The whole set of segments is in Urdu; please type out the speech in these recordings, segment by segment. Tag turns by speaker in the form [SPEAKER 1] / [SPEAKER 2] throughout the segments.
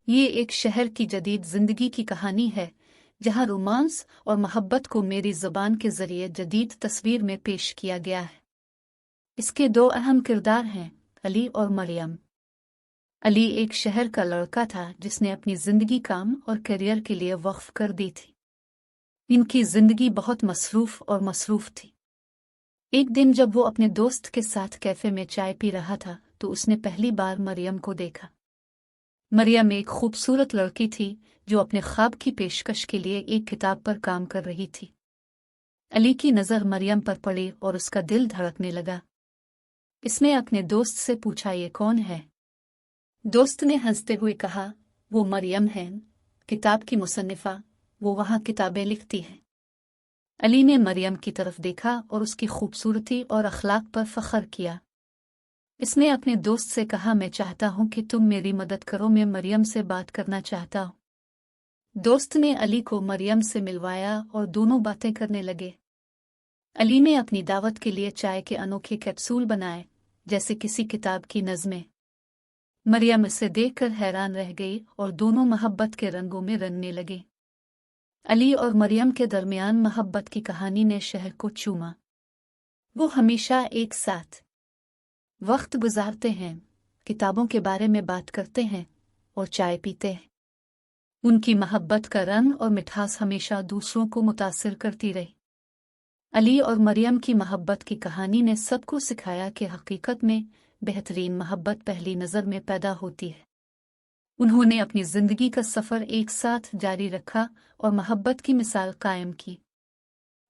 [SPEAKER 1] یہ ایک شہر کی جدید زندگی کی کہانی ہے جہاں رومانس اور محبت کو میری زبان کے ذریعے جدید تصویر میں پیش کیا گیا ہے۔ اس کے دو اہم کردار ہیں، علی اور مریم۔ علی ایک شہر کا لڑکا تھا جس نے اپنی زندگی کام اور کیریئر کے لیے وقف کر دی تھی۔ ان کی زندگی بہت مصروف تھی۔ ایک دن جب وہ اپنے دوست کے ساتھ کیفے میں چائے پی رہا تھا تو اس نے پہلی بار مریم کو دیکھا۔ مریم ایک خوبصورت لڑکی تھی جو اپنے خواب کی پیشکش کے لیے ایک کتاب پر کام کر رہی تھی۔ علی کی نظر مریم پر پڑی اور اس کا دل دھڑکنے لگا۔ اس نے اپنے دوست سے پوچھا، یہ کون ہے؟ دوست نے ہنستے ہوئے کہا، وہ مریم ہے، کتاب کی مصنفہ، وہ وہاں کتابیں لکھتی ہے۔ علی نے مریم کی طرف دیکھا اور اس کی خوبصورتی اور اخلاق پر فخر کیا۔ اس نے اپنے دوست سے کہا، میں چاہتا ہوں کہ تم میری مدد کرو، میں مریم سے بات کرنا چاہتا ہوں۔ دوست نے علی کو مریم سے ملوایا اور دونوں باتیں کرنے لگے۔ علی نے اپنی دعوت کے لیے چائے کے انوکھے کیپسول بنائے جیسے کسی کتاب کی نظمیں۔ مریم اسے دیکھ کر حیران رہ گئی اور دونوں محبت کے رنگوں میں رنگنے لگے۔ علی اور مریم کے درمیان محبت کی کہانی نے شہر کو چوما۔ وہ ہمیشہ ایک ساتھ وقت گزارتے ہیں، کتابوں کے بارے میں بات کرتے ہیں اور چائے پیتے ہیں۔ ان کی محبت کا رنگ اور مٹھاس ہمیشہ دوسروں کو متاثر کرتی رہی۔ علی اور مریم کی محبت کی کہانی نے سب کو سکھایا کہ حقیقت میں بہترین محبت پہلی نظر میں پیدا ہوتی ہے۔ انہوں نے اپنی زندگی کا سفر ایک ساتھ جاری رکھا اور محبت کی مثال قائم کی۔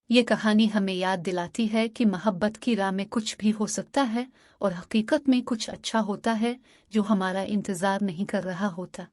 [SPEAKER 1] یہ کہانی ہمیں یاد دلاتی ہے کہ محبت کی راہ میں کچھ بھی ہو سکتا ہے اور حقیقت میں کچھ اچھا ہوتا ہے جو ہمارا انتظار نہیں کر رہا ہوتا۔